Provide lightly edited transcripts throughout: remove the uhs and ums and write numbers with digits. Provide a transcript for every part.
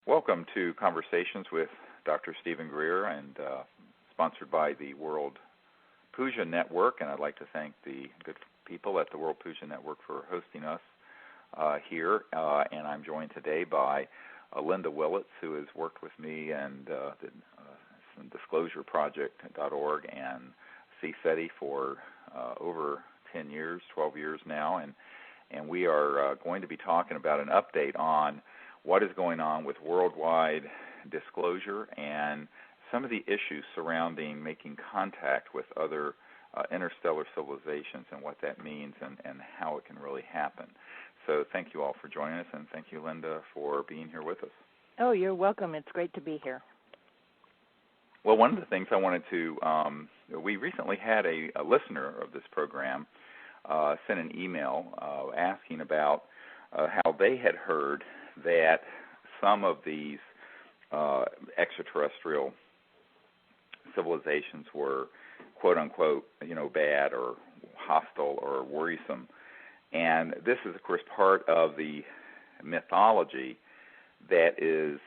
Welcome to Conversations with Dr. Stephen Greer, and sponsored by the World Puja Network. And I'd like to thank the good people at the World Puja Network for hosting us here. And I'm joined today by Linda Willitts, who has worked with me and disclosureproject.org and CSETI for over 10 years, 12 years now. And we are going to be talking about an update on what is going on with worldwide disclosure and some of the issues surrounding making contact with other interstellar civilizations and what that means and how it can really happen. So thank you all for joining us, and thank you, Linda, for being here with us. Oh, you're welcome. It's great to be here. Well, one of the things I wanted to, we recently had a listener of this program send an email asking about how they had heard that some of these extraterrestrial civilizations were quote unquote, bad or hostile or worrisome. And this is, of course, part of the mythology that is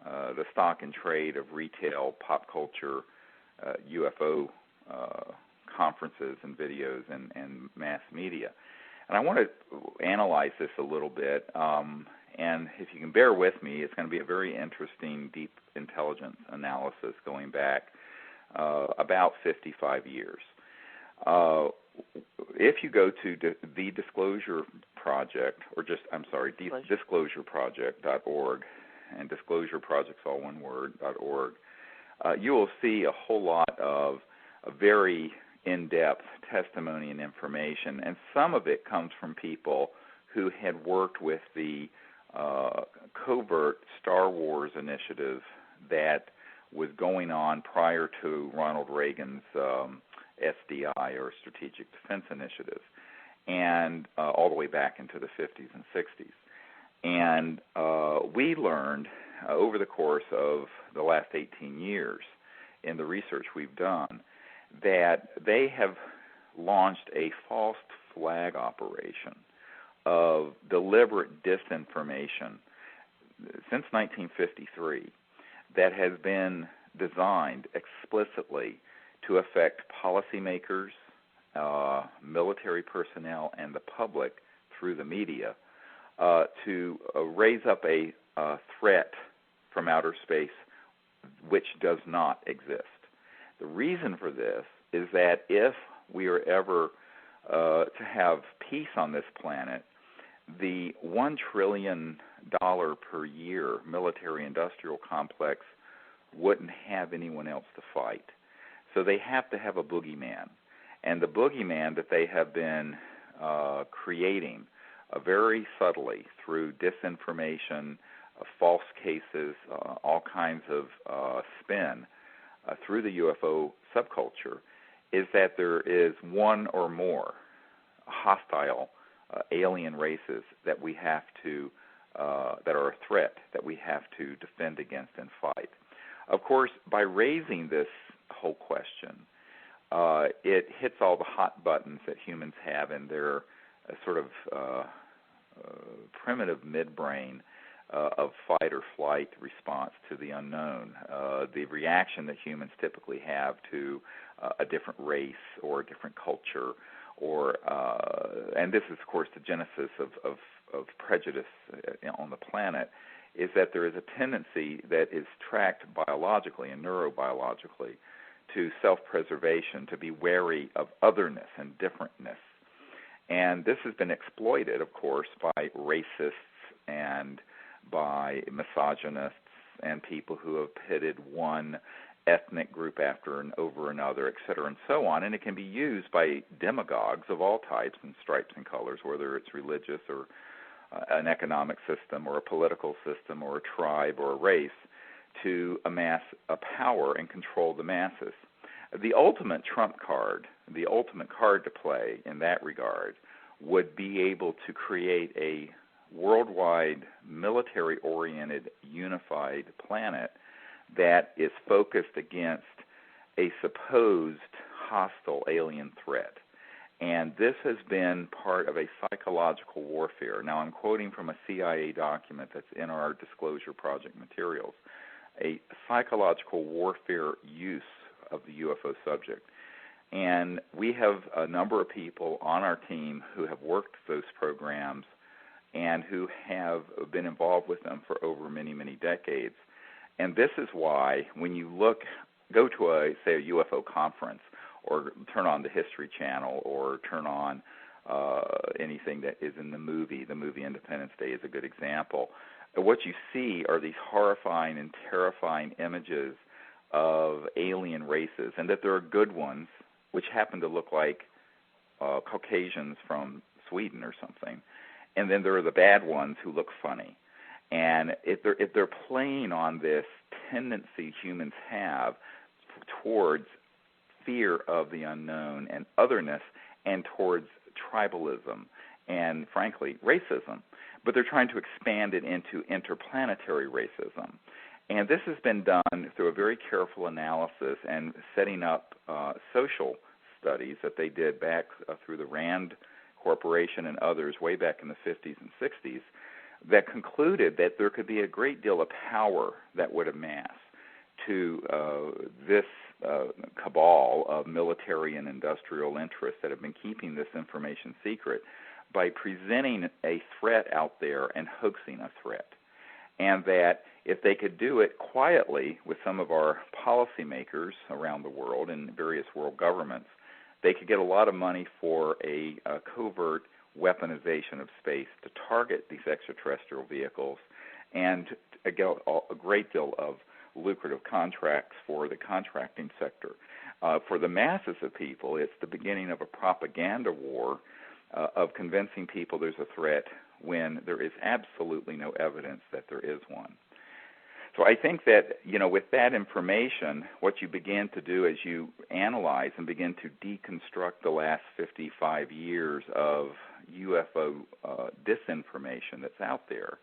the stock and trade of retail, pop culture, u.f.o. Conferences and videos and mass media. And I want to analyze this a little bit. And if you can bear with me, it's going to be a very interesting deep intelligence analysis going back about 55 years. If you go to the Disclosure Project, or disclosureproject.org, and Disclosure Project's all one word, .org, you will see a whole lot of a very in-depth testimony and information, and some of it comes from people who had worked with the covert Star Wars initiative that was going on prior to Ronald Reagan's SDI, or Strategic Defense Initiative, and all the way back into the 50s and 60s. And we learned over the course of the last 18 years in the research we've done that they have launched a false flag operation of deliberate disinformation since 1953 that has been designed explicitly to affect policymakers, military personnel, and the public through the media to raise up a threat from outer space which does not exist. The reason for this is that if we are ever to have peace on this planet, the $1 trillion per year military-industrial complex wouldn't have anyone else to fight. So they have to have a boogeyman. And the boogeyman that they have been creating very subtly through disinformation, false cases, all kinds of spin through the UFO subculture is that there is one or more hostile alien races that we have to, that are a threat that we have to defend against and fight. Of course, by raising this whole question, it hits all the hot buttons that humans have in their sort of primitive midbrain of fight or flight response to the unknown, the reaction that humans typically have to a different race or a different culture, or and this is, of course, the genesis of prejudice on the planet, is that there is a tendency that is tracked biologically and neurobiologically to self-preservation, to be wary of otherness and differentness. And this has been exploited, of course, by racists and by misogynists and people who have pitted one ethnic group over another, et cetera, and so on. And it can be used by demagogues of all types and stripes and colors, whether it's religious or an economic system or a political system or a tribe or a race, to amass a power and control the masses. The ultimate trump card, the ultimate card to play in that regard, would be able to create a worldwide, military-oriented, unified planet that is focused against a supposed hostile alien threat. And this has been part of a psychological warfare. Now, I'm quoting from a CIA document that's in our Disclosure Project materials, a psychological warfare use of the UFO subject. And we have a number of people on our team who have worked those programs and who have been involved with them for over many, many decades. And this is why when you go to say a UFO conference, or turn on the History Channel, or turn on anything that is in the movie Independence Day is a good example. What you see are these horrifying and terrifying images of alien races, and that there are good ones, which happen to look like Caucasians from Sweden or something, and then there are the bad ones who look funny. And if they're playing on this tendency humans have towards fear of the unknown and otherness, and towards tribalism and, frankly, racism. But they're trying to expand it into interplanetary racism. And this has been done through a very careful analysis and setting up social studies that they did back through the Rand Corporation and others way back in the 50s and 60s that concluded that there could be a great deal of power that would amass to this cabal of military and industrial interests that have been keeping this information secret by presenting a threat out there and hoaxing a threat. And that if they could do it quietly with some of our policymakers around the world and various world governments, they could get a lot of money for a covert weaponization of space to target these extraterrestrial vehicles and get a great deal of lucrative contracts for the contracting sector. For the masses of people, it's the beginning of a propaganda war of convincing people there's a threat when there is absolutely no evidence that there is one. So I think that, with that information, what you begin to do as you analyze and begin to deconstruct the last 55 years of UFO disinformation that's out there,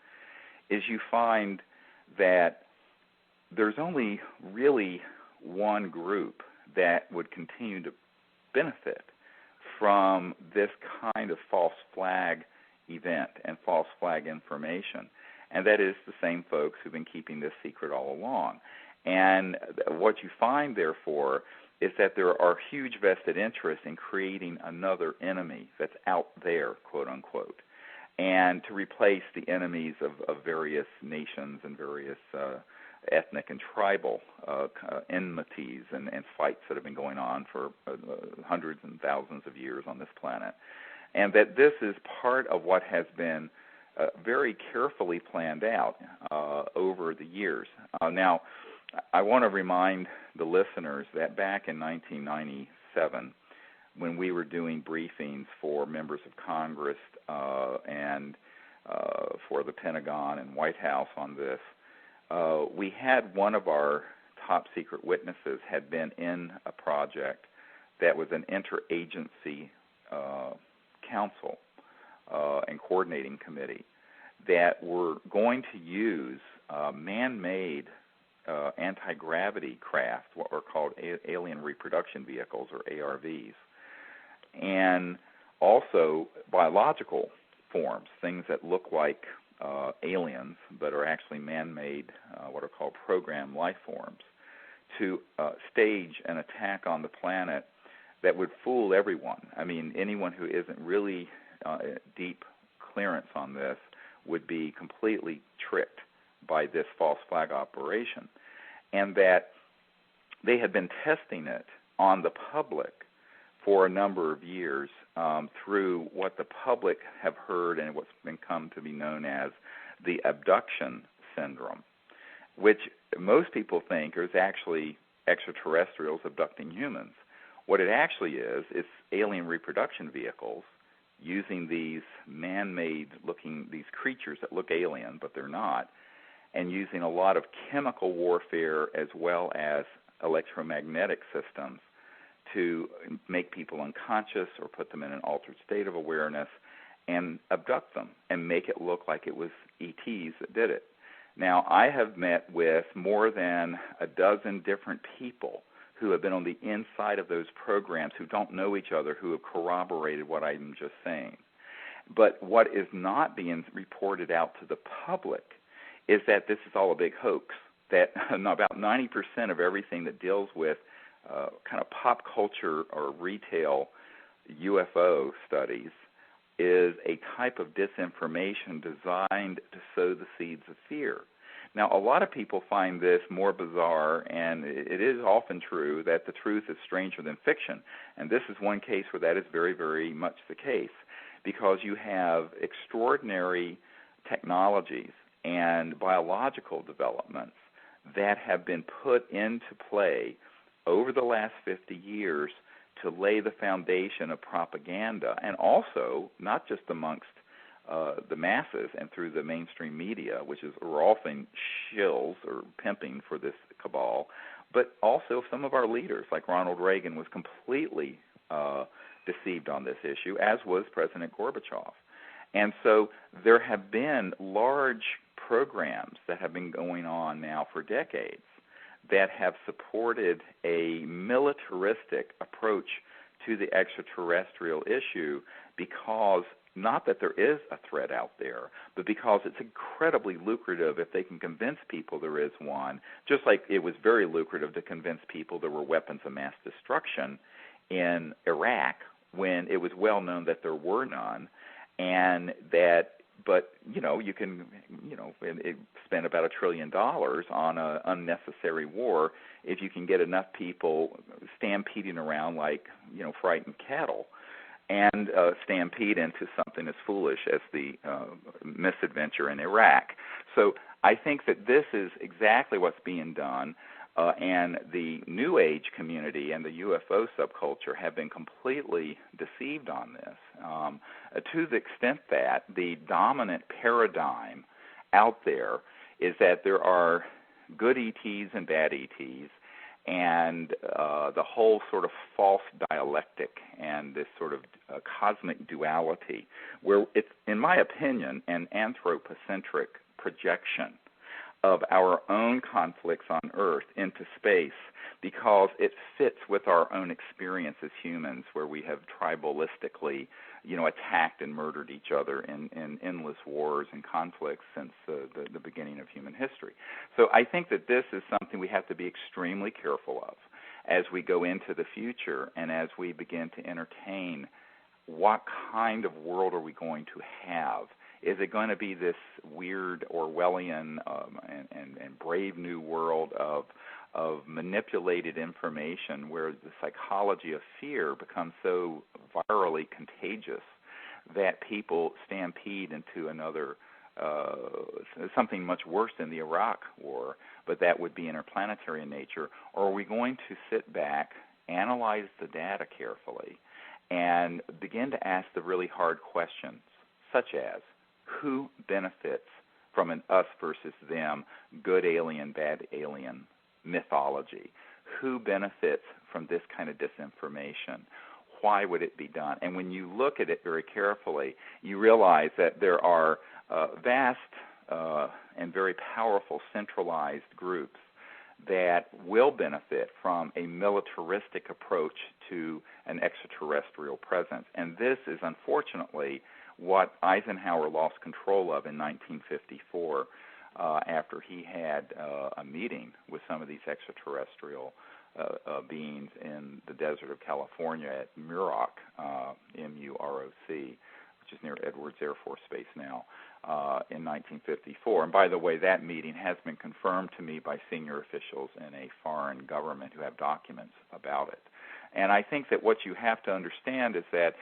is you find that there's only really one group that would continue to benefit from this kind of false flag event and false flag information, and that is the same folks who've been keeping this secret all along. And what you find, therefore, is that there are huge vested interests in creating another enemy that's out there, quote unquote, and to replace the enemies of various nations and various ethnic and tribal enmities and fights that have been going on for hundreds and thousands of years on this planet. And that this is part of what has been very carefully planned out over the years. Now, I want to remind the listeners that back in 1997, when we were doing briefings for members of Congress and for the Pentagon and White House on this, we had one of our top secret witnesses had been in a project that was an interagency council and coordinating committee that were going to use man-made anti-gravity craft, what were called alien reproduction vehicles, or ARVs, and also biological forms, things that look like aliens but are actually man-made, what are called programmed life forms, to stage an attack on the planet that would fool everyone. I mean, anyone who isn't really deep clearance on this would be completely tricked by this false flag operation, and that they had been testing it on the public for a number of years through what the public have heard and what's been come to be known as the Abduction Syndrome, which most people think is actually extraterrestrials abducting humans. What it actually is, it's alien reproduction vehicles using these man-made looking, these creatures that look alien, but they're not, and using a lot of chemical warfare as well as electromagnetic systems to make people unconscious or put them in an altered state of awareness and abduct them and make it look like it was ETs that did it. Now, I have met with more than a dozen different people who have been on the inside of those programs, who don't know each other, who have corroborated what I'm just saying. But what is not being reported out to the public is that this is all a big hoax, that about 90% of everything that deals with kind of pop culture or retail UFO studies is a type of disinformation designed to sow the seeds of fear. Now, a lot of people find this more bizarre, and it is often true that the truth is stranger than fiction. And this is one case where that is very, very much the case, because you have extraordinary technologies and biological developments that have been put into play over the last 50 years to lay the foundation of propaganda, and also not just amongst the masses and through the mainstream media, which are often shills or pimping for this cabal, but also some of our leaders, like Ronald Reagan, was completely deceived on this issue, as was President Gorbachev. And so there have been large programs that have been going on now for decades that have supported a militaristic approach to the extraterrestrial issue, because not that there is a threat out there, but because it's incredibly lucrative if they can convince people there is one, just like it was very lucrative to convince people there were weapons of mass destruction in Iraq when it was well known that there were none, and that, but, you can, spend about $1 trillion on an unnecessary war if you can get enough people stampeding around like, frightened cattle, and stampede into something as foolish as the misadventure in Iraq. So I think that this is exactly what's being done, and the New Age community and the UFO subculture have been completely deceived on this, to the extent that the dominant paradigm out there is that there are good ETs and bad ETs, and the whole sort of false dialectic and this sort of cosmic duality, where it's, in my opinion, an anthropocentric projection of our own conflicts on Earth into space, because it fits with our own experience as humans, where we have tribalistically, attacked and murdered each other in endless wars and conflicts since the beginning of human history. So I think that this is something we have to be extremely careful of as we go into the future, and as we begin to entertain what kind of world are we going to have. Is it going to be this weird Orwellian and brave new world of manipulated information, where the psychology of fear becomes so virally contagious that people stampede into another something much worse than the Iraq War, but that would be interplanetary in nature? Or are we going to sit back, analyze the data carefully, and begin to ask the really hard questions, such as, who benefits from an us versus them, good alien, bad alien mythology? Who benefits from this kind of disinformation? Why would it be done? And when you look at it very carefully, you realize that there are vast and very powerful centralized groups that will benefit from a militaristic approach to an extraterrestrial presence. And this is, unfortunately, what Eisenhower lost control of in 1954 after he had a meeting with some of these extraterrestrial beings in the desert of California at Muroc, M-U-R-O-C, which is near Edwards Air Force Base now, in 1954. And by the way, that meeting has been confirmed to me by senior officials in a foreign government who have documents about it. And I think that what you have to understand is that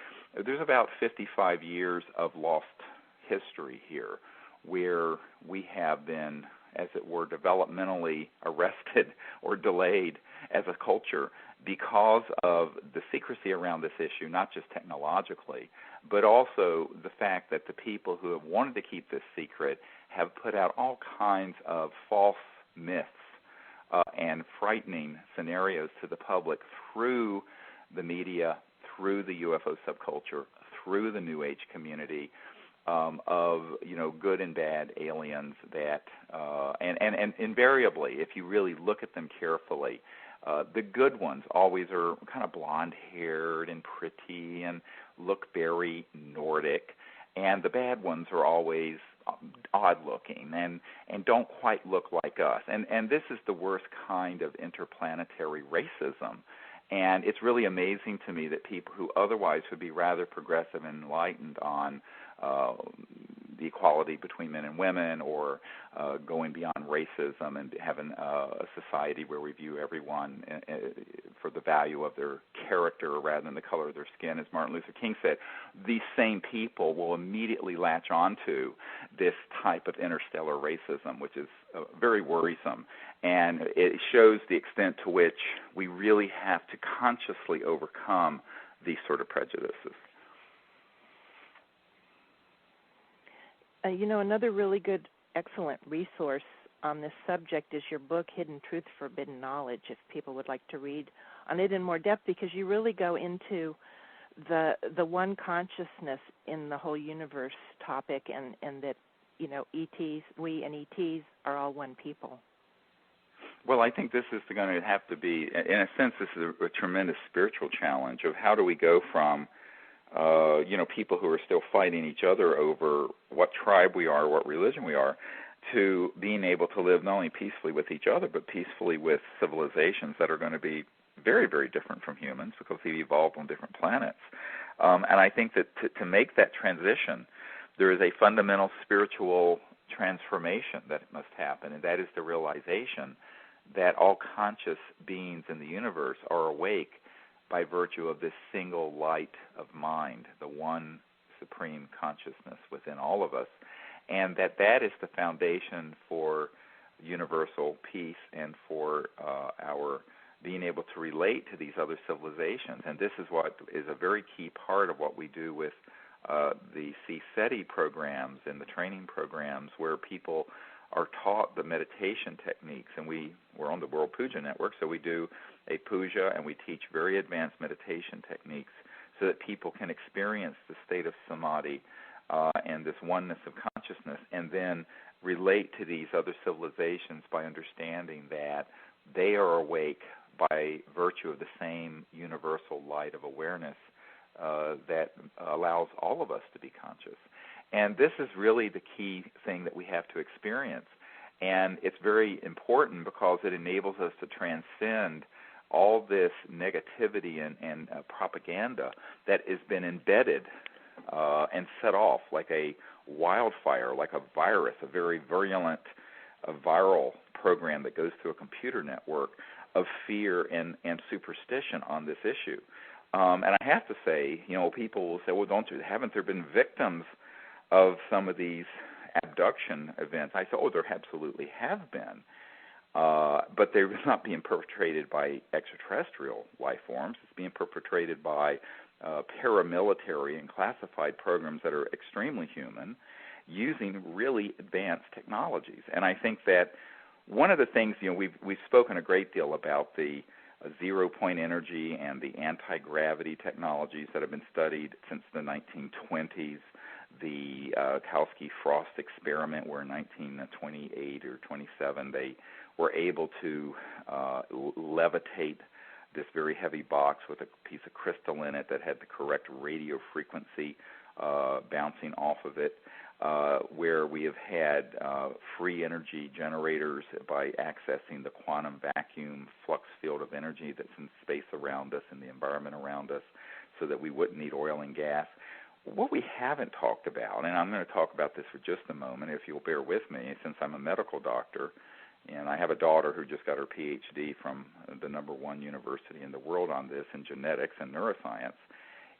there's about 55 years of lost history here, where we have been, as it were, developmentally arrested or delayed as a culture because of the secrecy around this issue, not just technologically, but also the fact that the people who have wanted to keep this secret have put out all kinds of false myths and frightening scenarios to the public through the media, through the UFO subculture, through the New Age community, of good and bad aliens that and invariably, if you really look at them carefully, The good ones always are kind of blonde-haired and pretty and look very Nordic, and the bad ones are always odd-looking and don't quite look like us. And this is the worst kind of interplanetary racism. And it's really amazing to me that people who otherwise would be rather progressive and enlightened on the equality between men and women, or going beyond racism and having a society where we view everyone for the value of their character rather than the color of their skin, as Martin Luther King said, these same people will immediately latch onto this type of interstellar racism, which is very worrisome. And it shows the extent to which we really have to consciously overcome these sort of prejudices. Another really good, excellent resource on this subject is your book, Hidden Truth, Forbidden Knowledge, if people would like to read on it in more depth, because you really go into the one consciousness in the whole universe topic, and that, ETs, we and ETs are all one people. Well, I think this is going to have to be, in a sense, this is a tremendous spiritual challenge of how do we go from people who are still fighting each other over what tribe we are, what religion we are, to being able to live not only peacefully with each other, but peacefully with civilizations that are going to be very, very different from humans because they've evolved on different planets. And I think that to make that transition, there is a fundamental spiritual transformation that must happen, and that is the realization that all conscious beings in the universe are awake by virtue of this single light of mind, the one supreme consciousness within all of us, and that is the foundation for universal peace and for our being able to relate to these other civilizations. And this is what is a very key part of what we do with the CSETI programs and the training programs, where people are taught the meditation techniques. And we're on the World Puja Network, so we do a puja and we teach very advanced meditation techniques so that people can experience the state of samadhi and this oneness of consciousness, and then relate to these other civilizations by understanding that they are awake by virtue of the same universal light of awareness that allows all of us to be conscious. And this is really the key thing that we have to experience. And it's very important because it enables us to transcend all this negativity and propaganda that has been embedded and set off like a wildfire, like a virus, a very virulent viral program that goes through a computer network of fear and superstition on this issue. And I have to say, people will say, well, haven't there been victims of some of these abduction events? I say, there absolutely have been. But they're not being perpetrated by extraterrestrial life forms. It's being perpetrated by paramilitary and classified programs that are extremely human, using really advanced technologies. And I think that one of the things, we've spoken a great deal about the zero-point energy and the anti-gravity technologies that have been studied since the 1920s. The Kalski-Frost experiment, where in 1928 or 27 they were able to levitate this very heavy box with a piece of crystal in it that had the correct radio frequency bouncing off of it, where we have had free energy generators by accessing the quantum vacuum flux field of energy that's in space around us and the environment around us, so that we wouldn't need oil and gas. What we haven't talked about, and I'm going to talk about this for just a moment, if you'll bear with me, since I'm a medical doctor, and I have a daughter who just got her PhD from the number one university in the world on this, in genetics and neuroscience,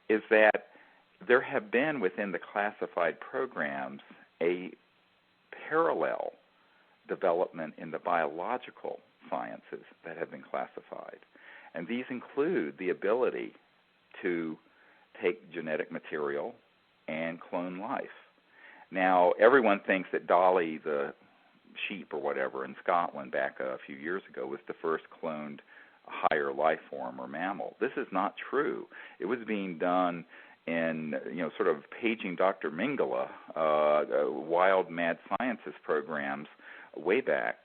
is that there have been within the classified programs a parallel development in the biological sciences that have been classified. And these include the ability to take genetic material and clone life. Now, everyone thinks that Dolly, the sheep or whatever in Scotland back a few years ago, was the first cloned higher life form or mammal. This is not true. It was being done in, sort of paging Dr. Mengele, wild mad sciences programs way back,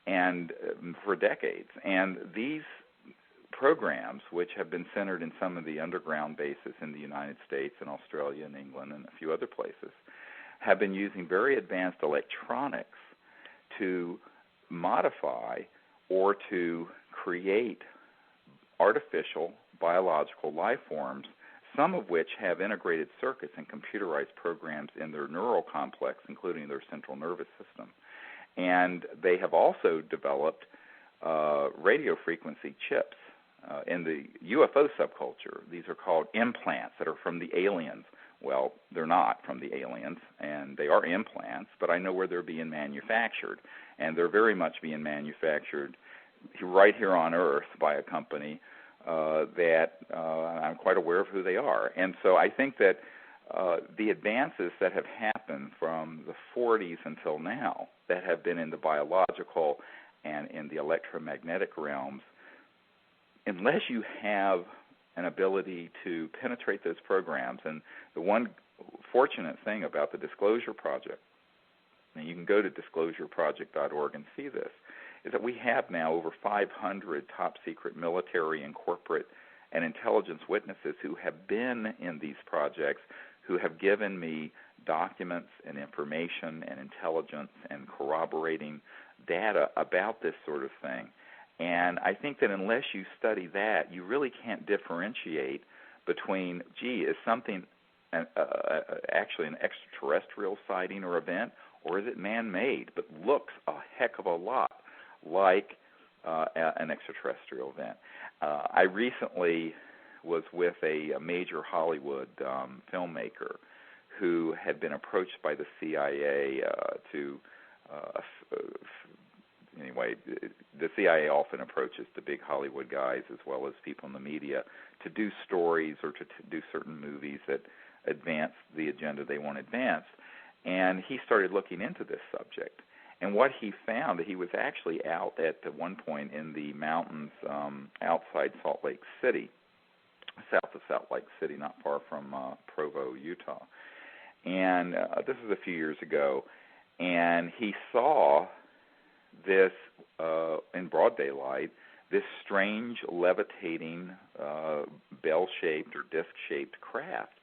and for decades. And these programs, which have been centered in some of the underground bases in the United States and Australia and England and a few other places, have been using very advanced electronics to modify or to create artificial biological life forms, some of which have integrated circuits and computerized programs in their neural complex, including their central nervous system. And they have also developed radio frequency chips in the UFO subculture. These are called implants that are from the aliens. Well, they're not from the aliens, and they are implants, but I know where they're being manufactured, and they're very much being manufactured right here on Earth by a company that I'm quite aware of who they are. And so I think that the advances that have happened from the 40s until now that have been in the biological and in the electromagnetic realms, unless you have an ability to penetrate those programs, and the one fortunate thing about the Disclosure Project, and you can go to disclosureproject.org and see this, is that we have now over 500 top-secret military and corporate and intelligence witnesses who have been in these projects, who have given me documents and information and intelligence and corroborating data about this sort of thing. And I think that unless you study that, you really can't differentiate between, is something actually an extraterrestrial sighting or event, or is it man-made but looks a heck of a lot like an extraterrestrial event. I recently was with a major Hollywood filmmaker who had been approached by the CIA anyway, the CIA often approaches the big Hollywood guys as well as people in the media to do stories or to do certain movies that advance the agenda they want advanced. And he started looking into this subject. And what he found, he was actually out at one point in the mountains outside Salt Lake City, south of Salt Lake City, not far from Provo, Utah. And this was a few years ago. And he saw this, in broad daylight, this strange levitating bell-shaped or disc-shaped craft.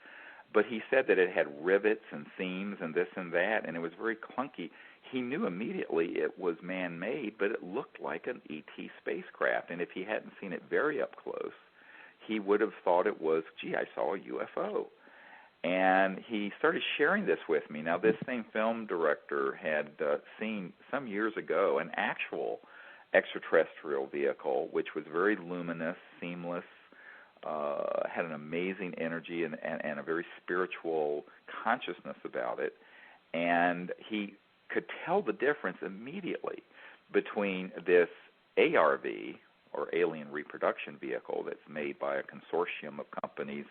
But he said that it had rivets and seams and this and that, and it was very clunky. He knew immediately it was man-made, but it looked like an ET spacecraft. And if he hadn't seen it very up close, he would have thought it was, I saw a UFO. And he started sharing this with me. Now, this same film director had seen some years ago an actual extraterrestrial vehicle, which was very luminous, seamless, had an amazing energy and a very spiritual consciousness about it. And he could tell the difference immediately between this ARV, or Alien Reproduction Vehicle, that's made by a consortium of companies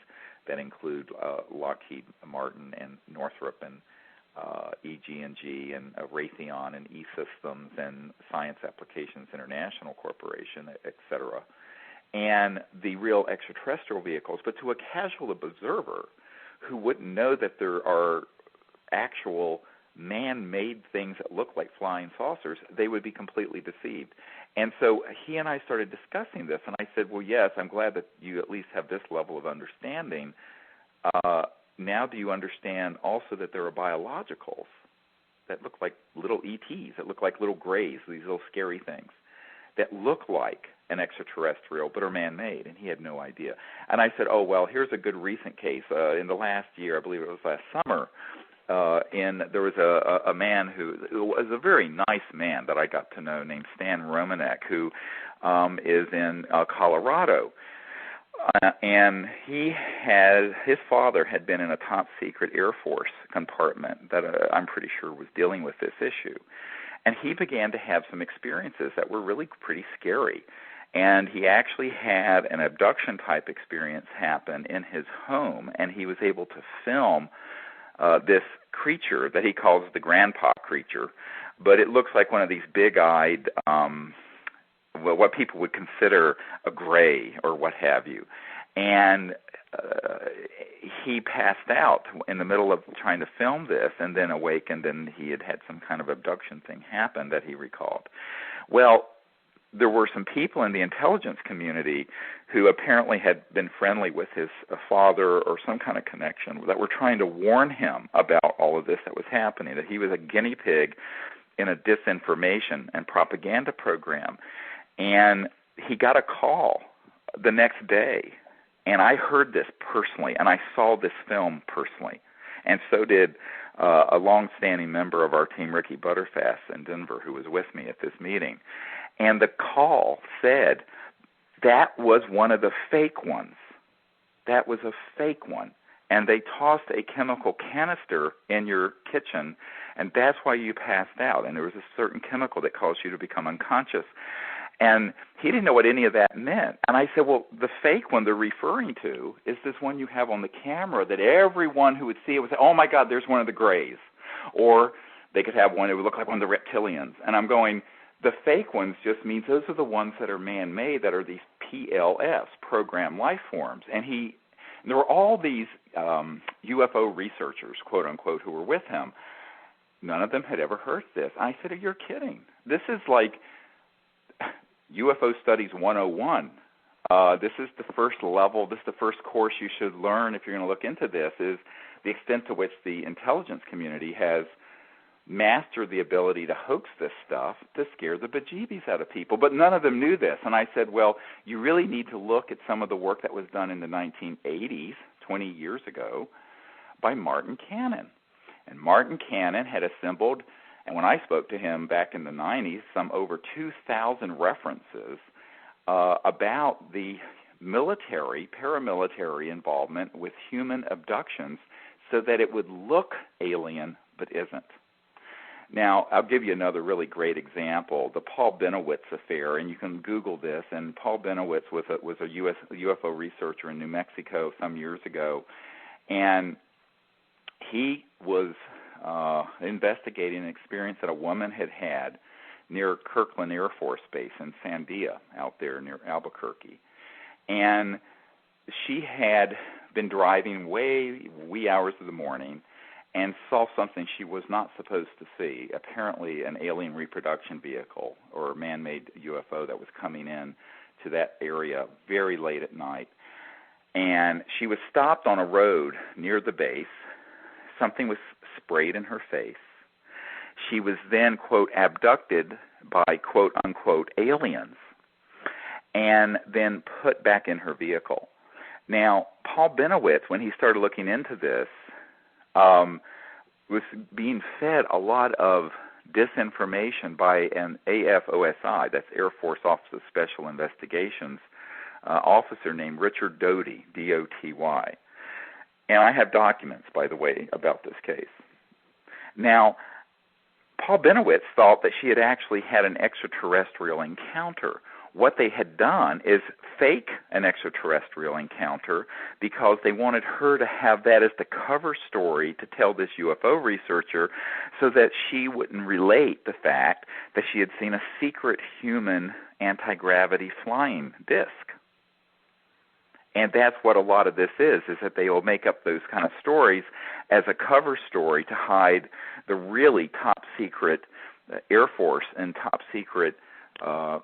that include Lockheed Martin and Northrop and EG&G and Raytheon and E-Systems and Science Applications International Corporation, et cetera, and the real extraterrestrial vehicles. But to a casual observer who wouldn't know that there are actual man-made things that look like flying saucers, they would be completely deceived. And so he and I started discussing this, and I said, well, yes, I'm glad that you at least have this level of understanding. Now do you understand also that there are biologicals that look like little ETs, that look like little grays, these little scary things, that look like an extraterrestrial but are man-made? And he had no idea. And I said, oh, well, here's a good recent case. In the last year, I believe it was last summer, there was a man who was a very nice man that I got to know named Stan Romanek, who is in Colorado. And his father had been in a top-secret Air Force compartment that I'm pretty sure was dealing with this issue. And he began to have some experiences that were really pretty scary. And he actually had an abduction-type experience happen in his home, and he was able to film this creature that he calls the grandpa creature, but it looks like one of these big-eyed, what people would consider a gray or what have you. And he passed out in the middle of trying to film this and then awakened, and he had some kind of abduction thing happen that he recalled. Well, there were some people in the intelligence community who apparently had been friendly with his father or some kind of connection that were trying to warn him about all of this that was happening, that he was a guinea pig in a disinformation and propaganda program. And he got a call the next day, and I heard this personally, and I saw this film personally, and so did a long-standing member of our team, Ricky Butterfast in Denver, who was with me at this meeting. And the call said that was one of the fake ones. That was a fake one. And they tossed a chemical canister in your kitchen, and that's why you passed out. And there was a certain chemical that caused you to become unconscious. And he didn't know what any of that meant. And I said, well, the fake one they're referring to is this one you have on the camera that everyone who would see it would say, oh, my God, there's one of the Greys. Or they could have one that would look like one of the reptilians. And I'm going, the fake ones just means those are the ones that are man-made, that are these PLS, program life forms. And there were all these UFO researchers, quote unquote, who were with him. None of them had ever heard this. I said, you're kidding. This is like UFO Studies 101. This is the first level. This is the first course you should learn if you're going to look into this, is the extent to which the intelligence community has mastered the ability to hoax this stuff to scare the bejeebies out of people. But none of them knew this. And I said, well, you really need to look at some of the work that was done in the 1980s, 20 years ago, by Martin Cannon. And Martin Cannon had assembled, and when I spoke to him back in the 90s, some over 2,000 references about the military, paramilitary involvement with human abductions so that it would look alien but isn't. Now, I'll give you another really great example, the Paul Benowitz affair, and you can Google this. And Paul Benowitz was a UFO researcher in New Mexico some years ago, and he was investigating an experience that a woman had had near Kirkland Air Force Base in Sandia out there near Albuquerque. And she had been driving wee hours of the morning and saw something she was not supposed to see, apparently an alien reproduction vehicle or a man-made UFO that was coming in to that area very late at night. And she was stopped on a road near the base. Something was sprayed in her face. She was then, quote, abducted by, quote, unquote, aliens and then put back in her vehicle. Now, Paul Benowitz, when he started looking into this, was being fed a lot of disinformation by an AFOSI, that's Air Force Office of Special Investigations, officer named Richard Doty, D-O-T-Y. And I have documents, by the way, about this case. Now, Paul Benowitz thought that she had actually had an extraterrestrial encounter. What they had done is fake an extraterrestrial encounter because they wanted her to have that as the cover story to tell this UFO researcher so that she wouldn't relate the fact that she had seen a secret human anti-gravity flying disc. And that's what a lot of this is that they will make up those kind of stories as a cover story to hide the really top-secret Air Force and top-secret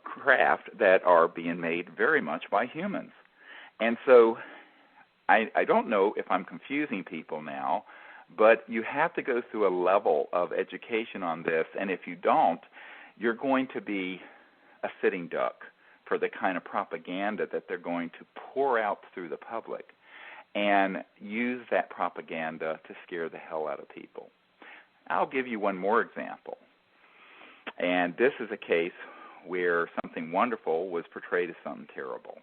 craft that are being made very much by humans. And so I don't know if I'm confusing people now, but you have to go through a level of education on this, and if you don't, you're going to be a sitting duck for the kind of propaganda that they're going to pour out through the public and use that propaganda to scare the hell out of people. I'll give you one more example. And this is a case where something wonderful was portrayed as something terrible.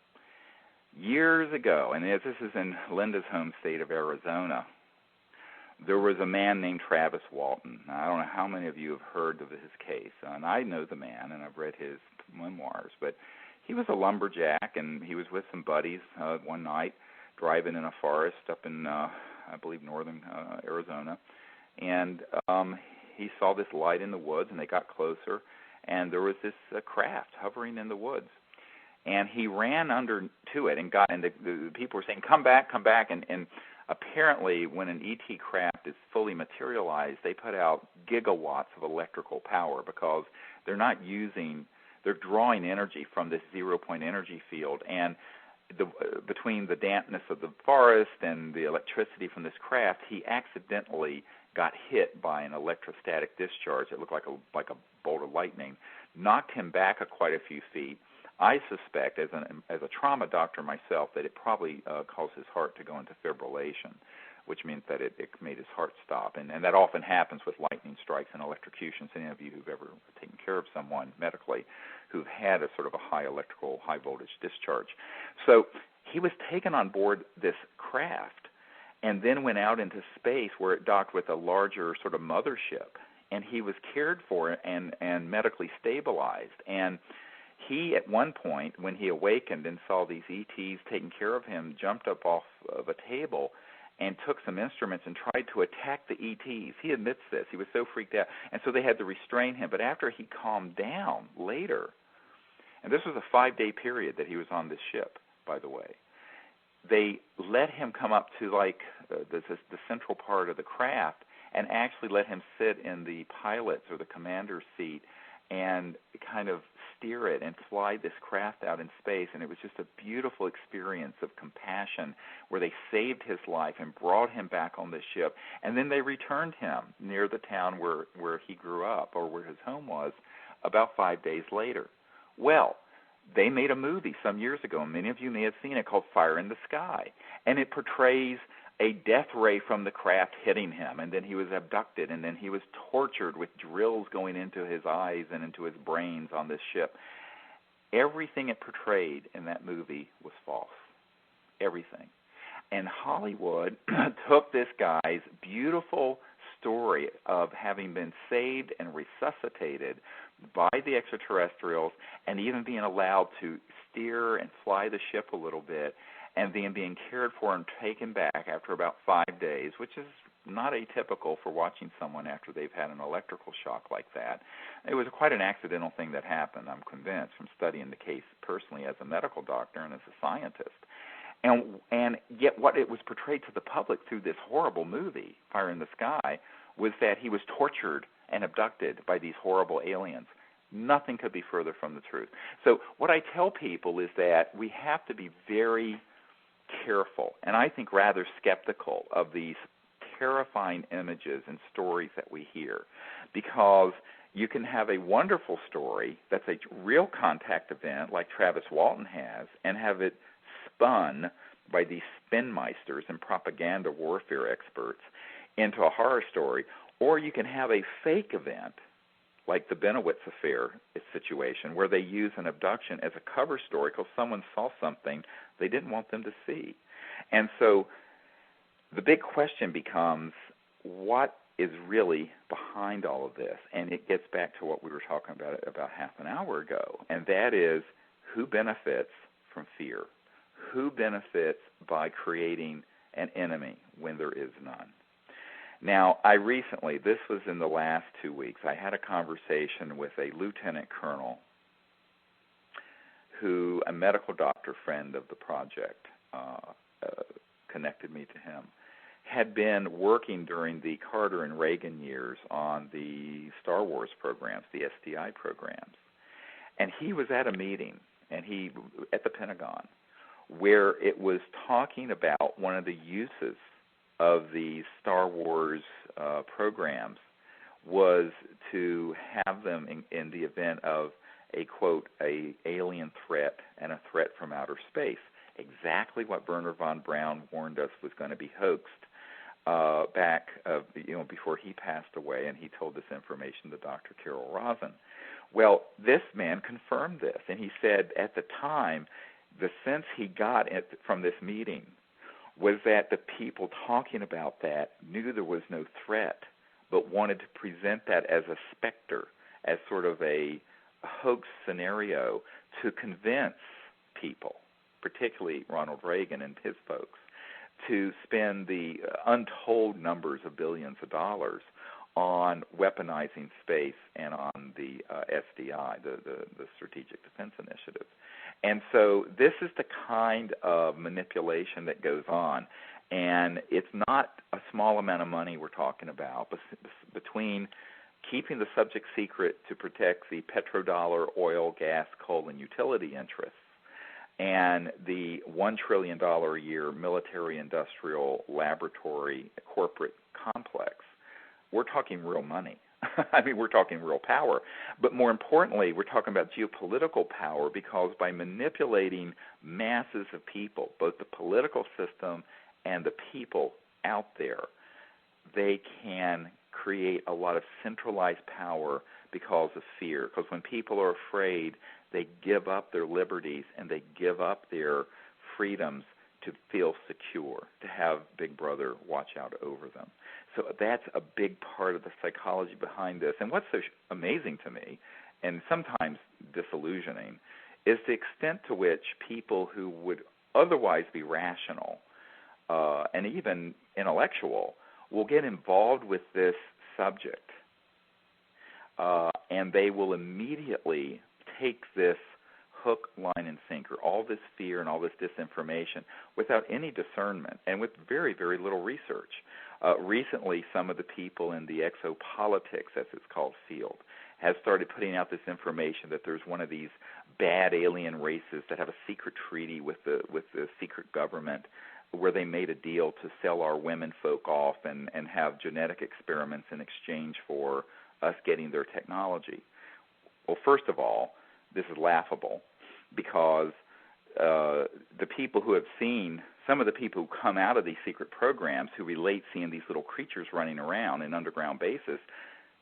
Years ago, and this is in Linda's home state of Arizona, there was a man named Travis Walton. Now, I don't know how many of you have heard of his case, and I know the man, and I've read his memoirs, but he was a lumberjack, and he was with some buddies one night driving in a forest up in, I believe, northern Arizona, and he saw this light in the woods, and they got closer, and there was this craft hovering in the woods. And he ran under to it and got, and the people were saying, come back, and apparently when an ET craft is fully materialized, they put out gigawatts of electrical power because they're not using they're drawing energy from this zero-point energy field, and between the dampness of the forest and the electricity from this craft, he accidentally got hit by an electrostatic discharge. It looked like a bolt of lightning, knocked him back quite a few feet. I suspect, as a trauma doctor myself, that it probably caused his heart to go into fibrillation, which means that it made his heart stop. And that often happens with lightning strikes and electrocutions. Any of you who've ever taken care of someone medically who've had a sort of a high voltage discharge. So he was taken on board this craft and then went out into space where it docked with a larger sort of mothership. And he was cared for and medically stabilized. And he, at one point, when he awakened and saw these ETs taking care of him, jumped up off of a table and took some instruments and tried to attack the ETs. He admits this. He was so freaked out. And so they had to restrain him. But after he calmed down later, and this was a 5-day period that he was on this ship, by the way, they let him come up to the central part of the craft and actually let him sit in the pilot's or the commander's seat and kind of steer it and fly this craft out in space. And it was just a beautiful experience of compassion where they saved his life and brought him back on the ship. And then they returned him near the town where he grew up or where his home was about 5 days later. Well, they made a movie some years ago, and many of you may have seen it, called Fire in the Sky. And it portrays a death ray from the craft hitting him, and then he was abducted, and then he was tortured with drills going into his eyes and into his brains on this ship. Everything it portrayed in that movie was false. Everything. And Hollywood took this guy's beautiful story of having been saved and resuscitated by the extraterrestrials and even being allowed to steer and fly the ship a little bit, and then being cared for and taken back after about 5 days, which is not atypical for watching someone after they've had an electrical shock like that. It was quite an accidental thing that happened, I'm convinced, from studying the case personally as a medical doctor and as a scientist. And yet what it was portrayed to the public through this horrible movie, Fire in the Sky, was that he was tortured and abducted by these horrible aliens. Nothing could be further from the truth. So what I tell people is that we have to be very careful, and I think rather skeptical of these terrifying images and stories that we hear, because you can have a wonderful story that's a real contact event like Travis Walton has, and have it spun by these spinmeisters and propaganda warfare experts into a horror story, or you can have a fake event like the Benowitz affair situation, where they use an abduction as a cover story because someone saw something they didn't want them to see. And so the big question becomes, what is really behind all of this? And it gets back to what we were talking about half an hour ago, and that is, who benefits from fear? Who benefits by creating an enemy when there is none? Now, I recently, this was in the last 2 weeks, I had a conversation with a lieutenant colonel who, a medical doctor friend of the project, connected me to him, had been working during the Carter and Reagan years on the Star Wars programs, the SDI programs. And he was at a meeting at the Pentagon where it was talking about one of the uses of the Star Wars programs was to have them in the event of a, quote, a alien threat and a threat from outer space. Exactly what Wernher von Braun warned us was going to be hoaxed back before he passed away, and he told this information to Dr. Carol Rosen. Well, this man confirmed this, and he said at the time the sense he got from this meeting was that the people talking about that knew there was no threat, but wanted to present that as a specter, as sort of a hoax scenario to convince people, particularly Ronald Reagan and his folks, to spend the untold numbers of billions of dollars on weaponizing space and on the SDI, the Strategic Defense Initiative. And so this is the kind of manipulation that goes on, and it's not a small amount of money we're talking about. Between keeping the subject secret to protect the petrodollar, oil, gas, coal, and utility interests, and the $1 trillion a year military-industrial laboratory corporate complex, we're talking real money. I mean, we're talking real power. But more importantly, we're talking about geopolitical power, because by manipulating masses of people, both the political system and the people out there, they can create a lot of centralized power because of fear. Because when people are afraid, they give up their liberties and they give up their freedoms to feel secure, to have Big Brother watch out over them. So that's a big part of the psychology behind this. And what's so amazing to me, and sometimes disillusioning, is the extent to which people who would otherwise be rational and even intellectual will get involved with this subject, and they will immediately take this hook, line, and sinker, all this fear and all this disinformation without any discernment and with very, very little research. Recently, some of the people in the exopolitics, as it's called, field has started putting out this information that there's one of these bad alien races that have a secret treaty with the secret government where they made a deal to sell our women folk off and have genetic experiments in exchange for us getting their technology. Well, first of all, this is laughable, because the people who have seen, some of the people who come out of these secret programs who relate seeing these little creatures running around in underground bases,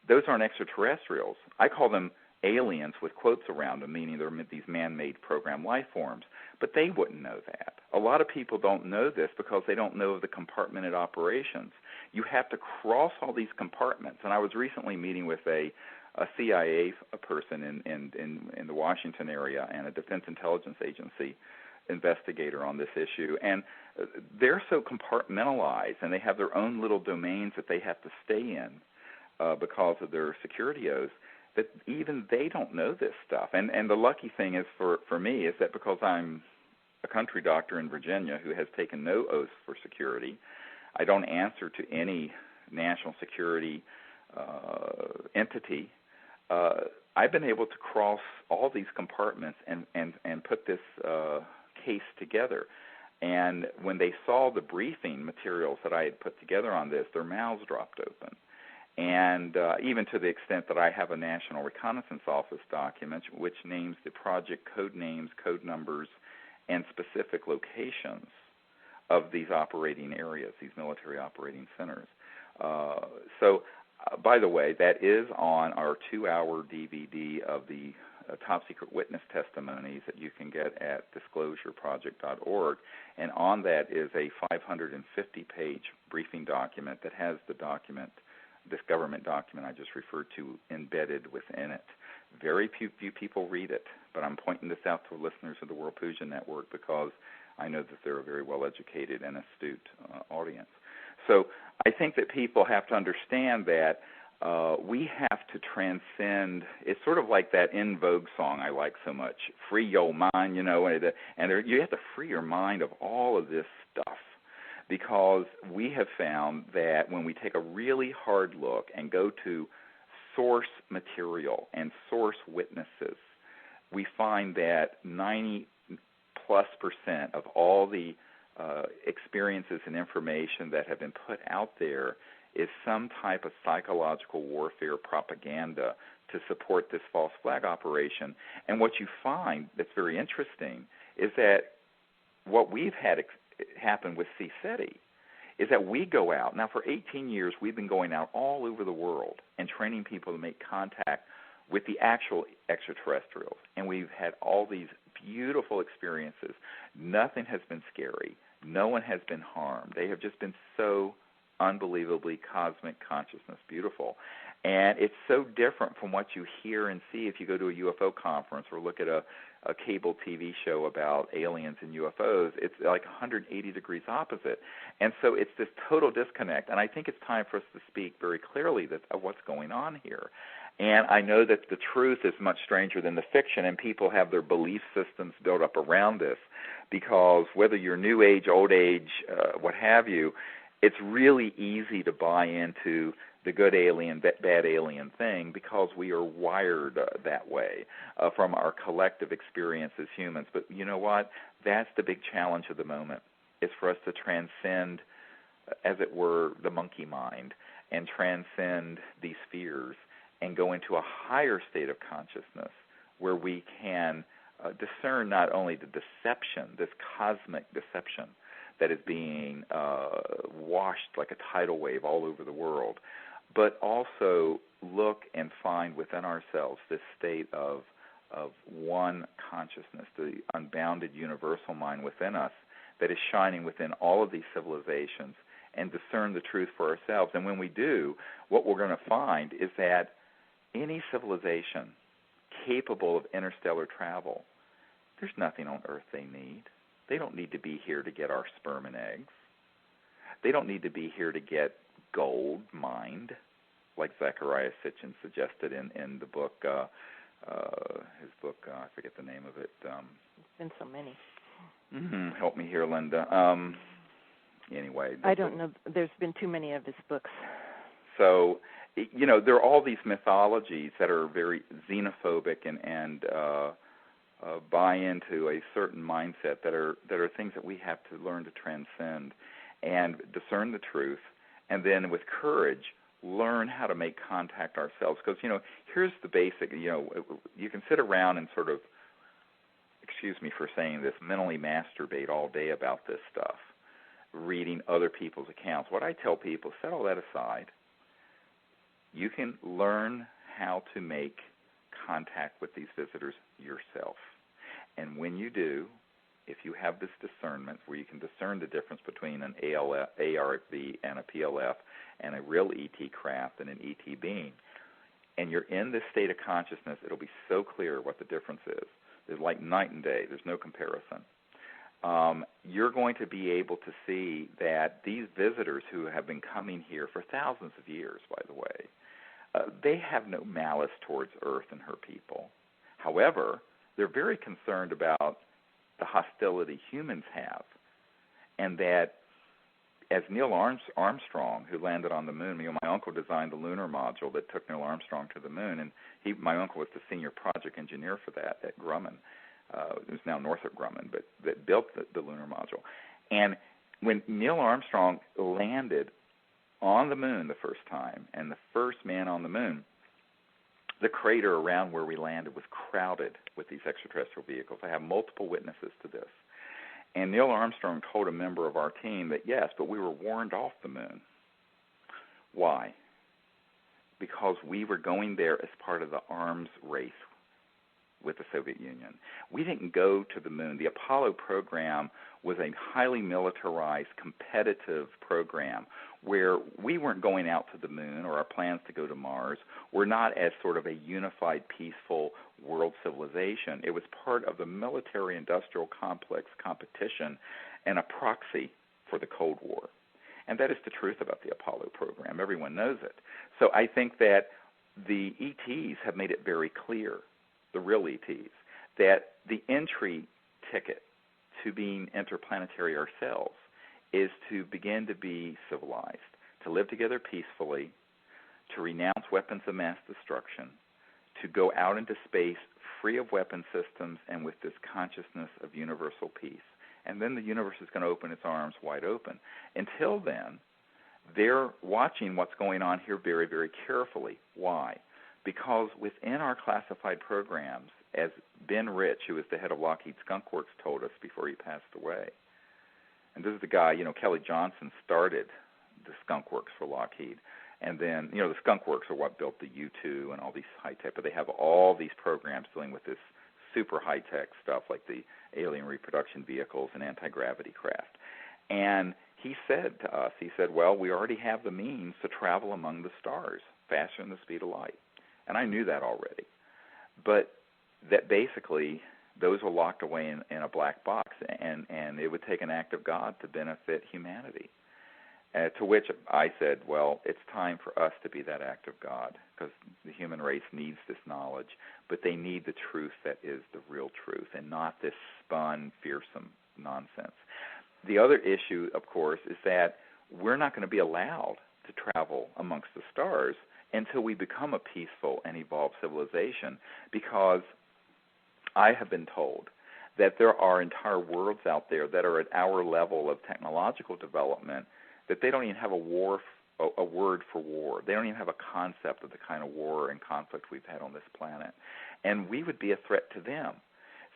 those aren't extraterrestrials. I call them aliens with quotes around them, meaning they're these man-made program life forms. But they wouldn't know that. A lot of people don't know this because they don't know of the compartmented operations. You have to cross all these compartments. And I was recently meeting with a CIA person in the Washington area and a Defense Intelligence Agency investigator on this issue. And they're so compartmentalized, and they have their own little domains that they have to stay in because of their security oaths, that even they don't know this stuff. And the lucky thing is for me is that because I'm a country doctor in Virginia who has taken no oaths for security, I don't answer to any national security entity. I've been able to cross all these compartments and put this case together. And when they saw the briefing materials that I had put together on this, their mouths dropped open. And even to the extent that I have a National Reconnaissance Office document which names the project code names, code numbers, and specific locations of these operating areas, these military operating centers. By the way, that is on our 2-hour DVD of the top secret witness testimonies that you can get at disclosureproject.org. And on that is a 550-page briefing document that has the document, this government document I just referred to, embedded within it. Very few people read it, but I'm pointing this out to listeners of the World Puja Network because I know that they're a very well-educated and astute audience. So I think that people have to understand that we have to transcend. It's sort of like that In Vogue song I like so much, "Free Your Mind," you know, and you have to free your mind of all of this stuff, because we have found that when we take a really hard look and go to source material and source witnesses, we find that 90+% of all the experiences and information that have been put out there is some type of psychological warfare propaganda to support this false flag operation. And what you find that's very interesting is that what we've had happen with CSETI is that we go out. Now, for 18 years, we've been going out all over the world and training people to make contact with the actual extraterrestrials. And we've had all these beautiful experiences. Nothing has been scary. No one has been harmed. They have just been so unbelievably cosmic consciousness beautiful. And it's so different from what you hear and see if you go to a UFO conference or look at a cable TV show about aliens and UFOs. It's like 180 degrees opposite. And so it's this total disconnect. And I think it's time for us to speak very clearly of what's going on here. And I know that the truth is much stranger than the fiction, and people have their belief systems built up around this, because whether you're new age, old age, what have you, it's really easy to buy into the good alien, bad alien thing, because we are wired that way from our collective experience as humans. But you know what? That's the big challenge of the moment, is for us to transcend, as it were, the monkey mind, and transcend these fears and go into a higher state of consciousness where we can discern not only the deception, this cosmic deception that is being washed like a tidal wave all over the world, but also look and find within ourselves this state of one consciousness, the unbounded universal mind within us that is shining within all of these civilizations, and discern the truth for ourselves. And when we do, what we're going to find is that any civilization capable of interstellar travel, there's nothing on Earth they need. They don't need to be here to get our sperm and eggs. They don't need to be here to get gold mined, like Zecharia Sitchin suggested in the book, his book, I forget the name of it. There's been so many. Help me here, Linda. Anyway. I don't know. There's been too many of his books. So, there are all these mythologies that are very xenophobic and buy into a certain mindset that are things that we have to learn to transcend and discern the truth, and then with courage learn how to make contact ourselves. Because, here's the basic, you can sit around and sort of, excuse me for saying this, mentally masturbate all day about this stuff, reading other people's accounts. What I tell people, set all that aside. You can learn how to make contact with these visitors yourself. And when you do, if you have this discernment where you can discern the difference between an ARV and a PLF and a real ET craft and an ET being, and you're in this state of consciousness, it'll be so clear what the difference is. It's like night and day. There's no comparison. You're going to be able to see that these visitors who have been coming here for thousands of years, by the way, they have no malice towards Earth and her people. However, they're very concerned about the hostility humans have, and that as Neil Armstrong, who landed on the moon, my uncle designed the lunar module that took Neil Armstrong to the moon, and my uncle was the senior project engineer for that at Grumman. It was now Northrop Grumman, but that built the lunar module. And when Neil Armstrong landed on the moon the first time, and the first man on the moon, the crater around where we landed was crowded with these extraterrestrial vehicles. I have multiple witnesses to this. And Neil Armstrong told a member of our team that, yes, but we were warned off the moon. Why? Because we were going there as part of the arms race with the Soviet Union. We didn't go to the moon. The Apollo program was a highly militarized, competitive program where we weren't going out to the moon, or our plans to go to Mars were not as sort of a unified, peaceful world civilization. It was part of the military-industrial complex competition and a proxy for the Cold War. And that is the truth about the Apollo program. Everyone knows it. So I think that the ETs have made it very clear, the real ETs, that the entry ticket to being interplanetary ourselves is to begin to be civilized, to live together peacefully, to renounce weapons of mass destruction, to go out into space free of weapon systems and with this consciousness of universal peace. And then the universe is going to open its arms wide open. Until then, they're watching what's going on here very, very carefully. Why? Because within our classified programs, as Ben Rich, who is the head of Lockheed Skunk Works, told us before he passed away, and this is the guy, Kelly Johnson started the Skunk Works for Lockheed. And then, the Skunk Works are what built the U-2 and all these high-tech, but they have all these programs dealing with this super high-tech stuff like the alien reproduction vehicles and anti-gravity craft. And he said to us, well, we already have the means to travel among the stars faster than the speed of light. And I knew that already. But that basically those were locked away in a black box, and it would take an act of God to benefit humanity. To which I said, well, it's time for us to be that act of God, because the human race needs this knowledge, but they need the truth that is the real truth and not this spun, fearsome nonsense. The other issue, of course, is that we're not going to be allowed to travel amongst the stars until we become a peaceful and evolved civilization, because I have been told that there are entire worlds out there that are at our level of technological development that they don't even have a word for war. They don't even have a concept of the kind of war and conflict we've had on this planet. And we would be a threat to them.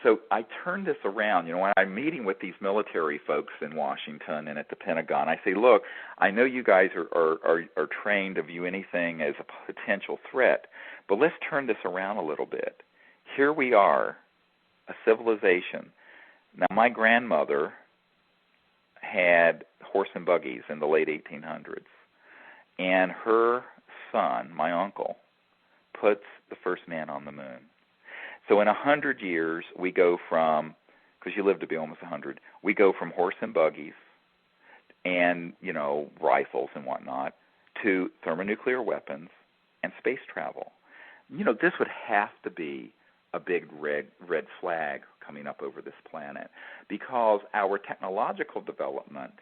So I turn this around. When I'm meeting with these military folks in Washington and at the Pentagon, I say, look, I know you guys are trained to view anything as a potential threat, but let's turn this around a little bit. Here we are, a civilization. Now, my grandmother had horse and buggies in the late 1800s, and her son, my uncle, puts the first man on the moon. So in 100 years, we go from, because you live to be almost 100, we go from horse and buggies and, rifles and whatnot to thermonuclear weapons and space travel. This would have to be a big red flag coming up over this planet, because our technological development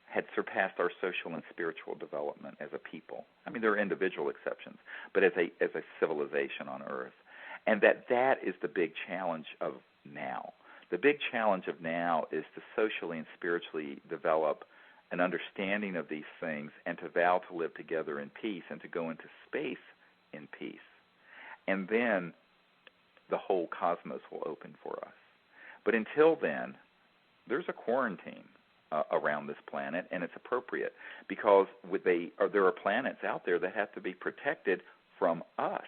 had surpassed our social and spiritual development as a people. I mean, there are individual exceptions, but as a civilization on Earth. And that is the big challenge of now. The big challenge of now is to socially and spiritually develop an understanding of these things and to vow to live together in peace and to go into space in peace. And then the whole cosmos will open for us. But until then, there's a quarantine around this planet, and it's appropriate because there are planets out there that have to be protected from us.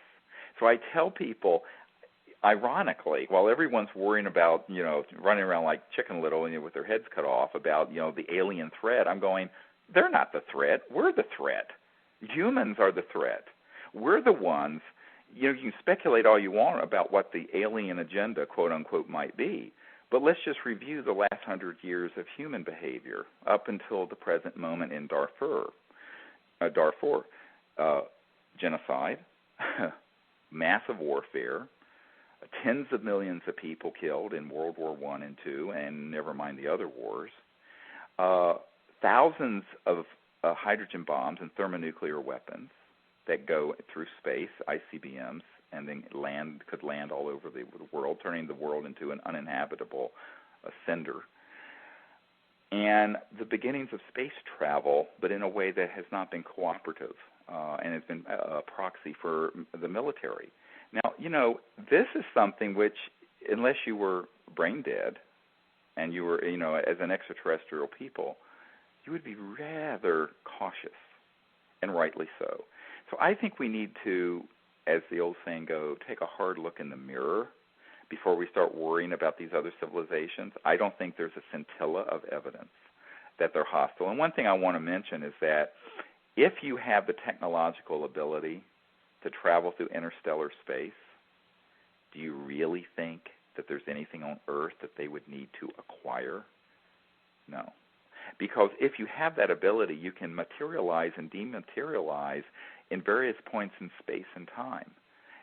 So I tell people, ironically, while everyone's worrying about, running around like Chicken Little with their heads cut off about, the alien threat, I'm going, they're not the threat. We're the threat. Humans are the threat. We're the ones, you can speculate all you want about what the alien agenda, quote unquote, might be. But let's just review the last 100 years of human behavior up until the present moment in Darfur. Genocide, massive warfare, tens of millions of people killed in World War I and II, and never mind the other wars, thousands of hydrogen bombs and thermonuclear weapons that go through space, ICBMs, and then could land all over the world, turning the world into an uninhabitable cinder. And the beginnings of space travel, but in a way that has not been cooperative, and has been a proxy for the military. Now, this is something which, unless you were brain dead and you were, as an extraterrestrial people, you would be rather cautious, and rightly so. So I think we need to, as the old saying goes, take a hard look in the mirror before we start worrying about these other civilizations. I don't think there's a scintilla of evidence that they're hostile. And one thing I want to mention is that if you have the technological ability to travel through interstellar space, do you really think that there's anything on Earth that they would need to acquire? No. Because if you have that ability, you can materialize and dematerialize in various points in space and time.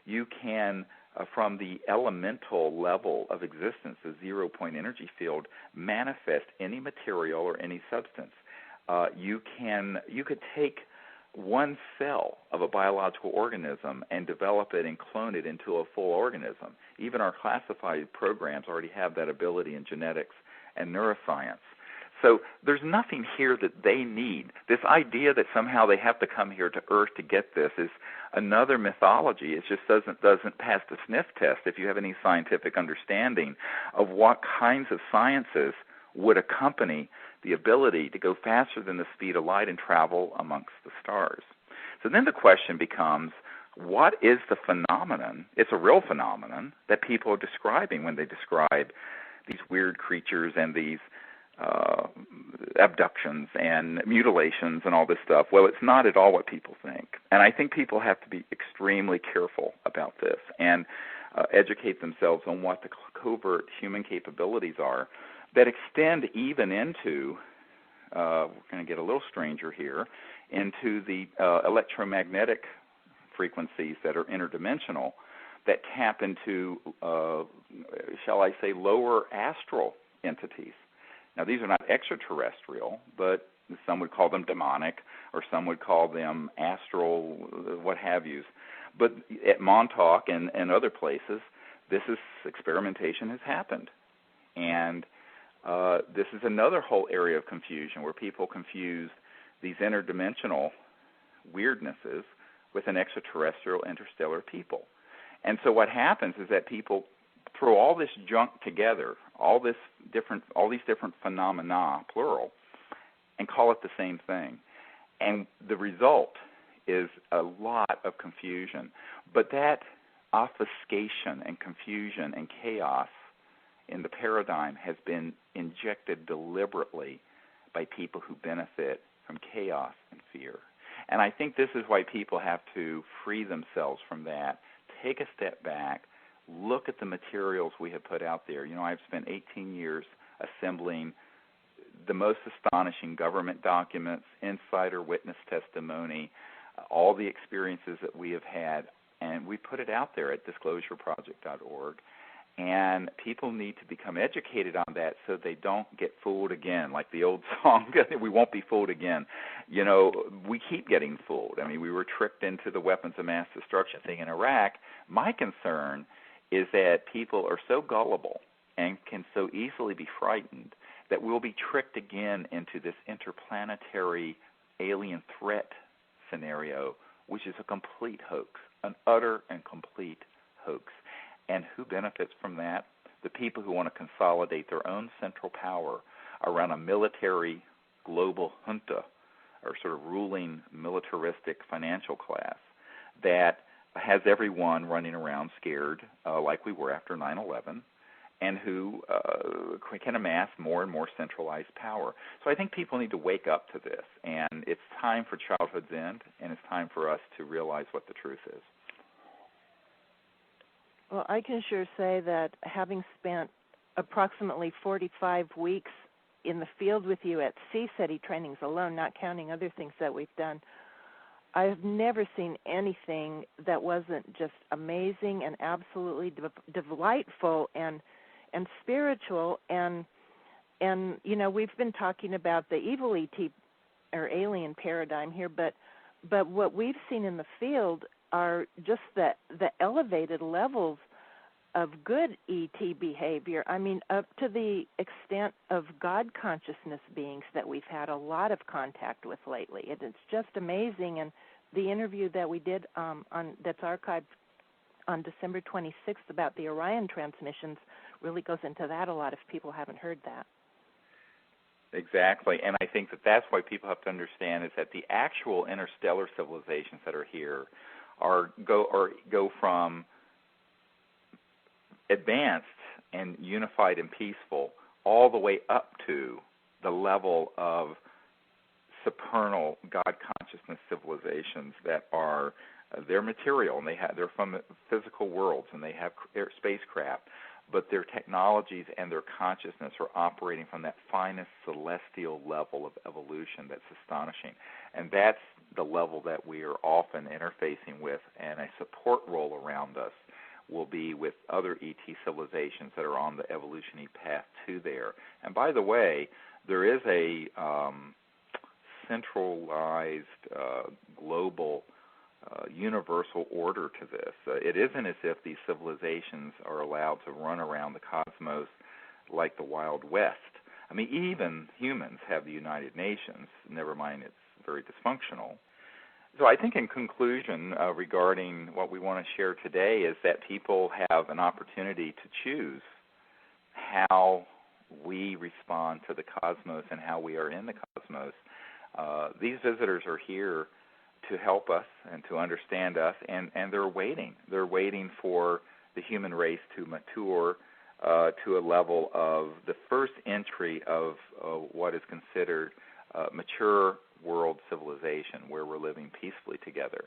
You can, from the elemental level of existence, the zero-point energy field, manifest any material or any substance. You could take one cell of a biological organism and develop it and clone it into a full organism. Even our classified programs already have that ability in genetics and neuroscience. So there's nothing here that they need. This idea that somehow they have to come here to Earth to get this is another mythology. It just doesn't pass the sniff test if you have any scientific understanding of what kinds of sciences would accompany the ability to go faster than the speed of light and travel amongst the stars. So then the question becomes, what is the phenomenon? It's a real phenomenon that people are describing when they describe these weird creatures and these abductions and mutilations and all this stuff. Well, it's not at all what people think. And I think people have to be extremely careful about this and educate themselves on what the covert human capabilities are that extend even into, we're going to get a little stranger here, into the electromagnetic frequencies that are interdimensional that tap into, shall I say, lower astral entities. Now, these are not extraterrestrial, but Some would call them demonic, or some would call them astral, what have you. But at Montauk and other places, experimentation has happened. And this is another whole area of confusion where people confuse these interdimensional weirdnesses with an extraterrestrial, interstellar people. And so what happens is that people throw all this junk together, all these different phenomena, plural, and call it the same thing. And the result is a lot of confusion. But that obfuscation and confusion and chaos in the paradigm has been injected deliberately by people who benefit from chaos and fear. And I think this is why people have to free themselves from that, take a step back, look at the materials we have put out there. You know, I've spent 18 years assembling the most astonishing government documents, insider witness testimony, all the experiences that we have had, and we put it out there at disclosureproject.org. And people need to become educated on that so they don't get fooled again. Like the old song, we won't be fooled again. You know, we keep getting fooled. I mean, we were tricked into the weapons of mass destruction thing in Iraq. My concern is that people are so gullible and can so easily be frightened that we'll be tricked again into this interplanetary alien threat scenario, which is a complete hoax, an utter and complete hoax. And who benefits from that? The people who want to consolidate their own central power around a military global junta, or sort of ruling militaristic financial class that has everyone running around scared like we were after 9/11, and who can amass more and more centralized power. So I think people need to wake up to this, and it's time for childhood's end, and it's time for us to realize what the truth is. Well, I can sure say that having spent approximately 45 weeks in the field with you at CSETI trainings alone, not counting other things that we've done, I've never seen anything that wasn't just amazing and absolutely delightful and spiritual. And you know, we've been talking about the evil ET or alien paradigm here, but what we've seen in the field are just the elevated levels of good ET behavior. I mean, up to the extent of God consciousness beings that we've had a lot of contact with lately. It's just amazing. And the interview that we did that's archived on December 26th about the Orion transmissions really goes into that a lot if people haven't heard that. Exactly, and I think that's why people have to understand is that the actual interstellar civilizations that are here go from advanced and unified and peaceful all the way up to the level of supernal God consciousness civilizations that are they're material and they're from physical worlds and they have spacecraft, but their technologies and their consciousness are operating from that finest celestial level of evolution that's astonishing. And that's the level that we are often interfacing with, and a support role around us will be with other ET civilizations that are on the evolutionary path to there. And by the way, there is a centralized global universal order to this. It isn't as if these civilizations are allowed to run around the cosmos like the Wild West. I mean, even humans have the United Nations, never mind it's very dysfunctional. So I think in conclusion regarding what we want to share today is that people have an opportunity to choose how we respond to the cosmos and how we are in the cosmos. These visitors are here to help us and to understand us, and they're waiting. They're waiting for the human race to mature to a level of the first entry of what is considered mature world civilization, where we're living peacefully together.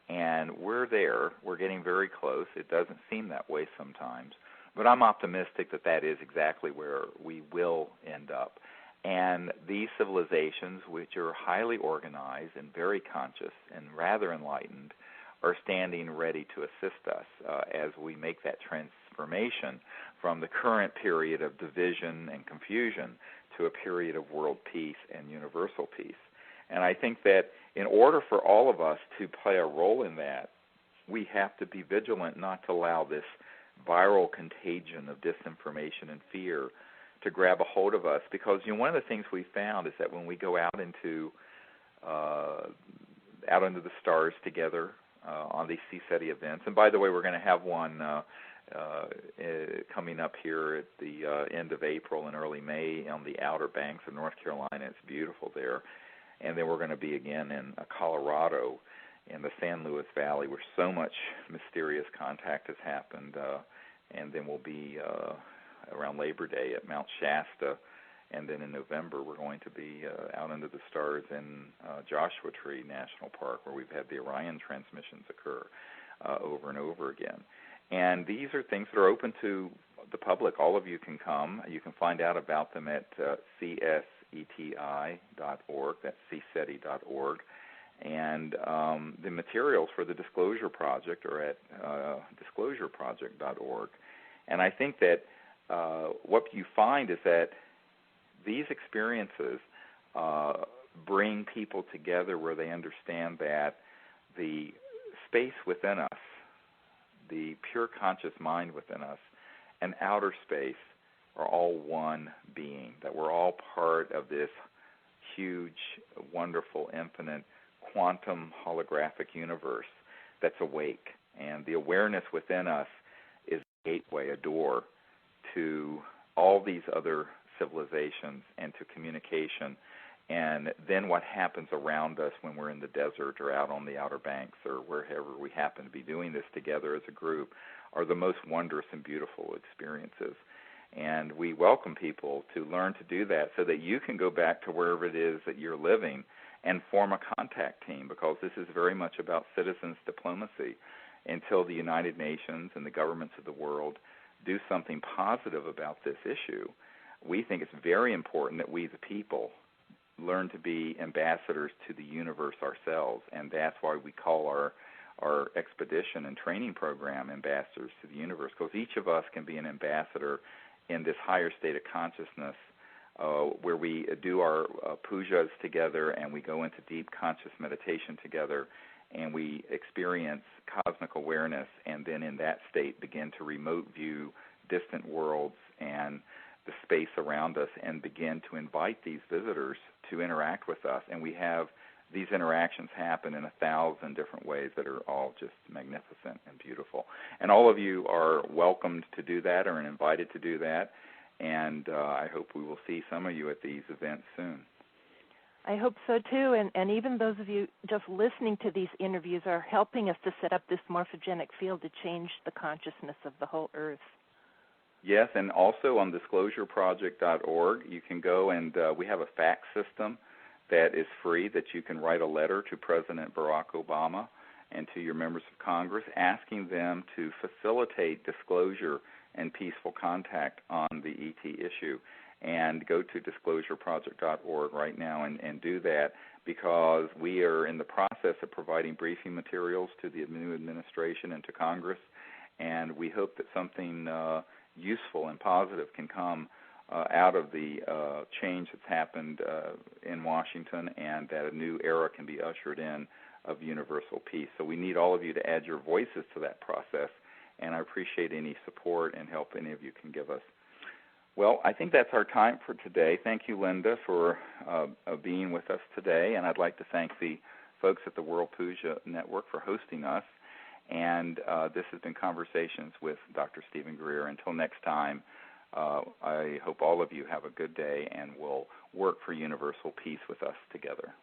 And we're there. We're getting very close. It doesn't seem that way sometimes, but I'm optimistic that that is exactly where we will end up. And these civilizations, which are highly organized and very conscious and rather enlightened, are standing ready to assist us as we make that transformation from the current period of division and confusion to a period of world peace and universal peace. And I think that in order for all of us to play a role in that, we have to be vigilant not to allow this viral contagion of disinformation and fear to grab a hold of us. Because one of the things we found is that when we go out into the stars together on these CSETI events, and by the way, we're going to have one coming up here at the end of April and early May on the Outer Banks of North Carolina. It's beautiful there. And then we're going to be again in Colorado in the San Luis Valley where so much mysterious contact has happened. And then we'll be around Labor Day at Mount Shasta. And then in November we're going to be out under the stars in Joshua Tree National Park where we've had the Orion transmissions occur over and over again. And these are things that are open to the public. All of you can come. You can find out about them at cseti.org. That's cseti.org. And the materials for the Disclosure Project are at disclosureproject.org. And I think that what you find is that these experiences bring people together where they understand that the space within us, the pure conscious mind within us, and outer space are all one being, that we're all part of this huge, wonderful, infinite, quantum holographic universe that's awake. And the awareness within us is a gateway, a door to all these other civilizations and to communication. And then what happens around us when we're in the desert or out on the Outer Banks or wherever we happen to be doing this together as a group are the most wondrous and beautiful experiences. And we welcome people to learn to do that so that you can go back to wherever it is that you're living and form a contact team, because this is very much about citizens diplomacy until the United Nations and the governments of the world do something positive about this issue. We think it's very important that we, the people, learn to be ambassadors to the universe ourselves, and that's why we call our expedition and training program Ambassadors to the Universe, because each of us can be an ambassador in this higher state of consciousness where we do our pujas together and we go into deep conscious meditation together and we experience cosmic awareness, and then in that state begin to remote view distant worlds and the space around us and begin to invite these visitors to interact with us. And we have these interactions happen in 1,000 different ways that are all just magnificent and beautiful. And all of you are welcomed to do that or invited to do that. And I hope we will see some of you at these events soon. I hope so, too. And even those of you just listening to these interviews are helping us to set up this morphogenic field to change the consciousness of the whole Earth. Yes, and also on disclosureproject.org, you can go and we have a fax system that is free that you can write a letter to President Barack Obama and to your members of Congress asking them to facilitate disclosure and peaceful contact on the ET issue. And go to disclosureproject.org right now and do that, because we are in the process of providing briefing materials to the new administration and to Congress, and we hope that something useful and positive can come out of the change that's happened in Washington, and that a new era can be ushered in of universal peace. So we need all of you to add your voices to that process, and I appreciate any support and help any of you can give us. Well, I think that's our time for today. Thank you, Linda, for being with us today, and I'd like to thank the folks at the World Puja Network for hosting us. And this has been Conversations with Dr. Stephen Greer. Until next time, I hope all of you have a good day and will work for universal peace with us together.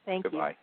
Thank you. Goodbye.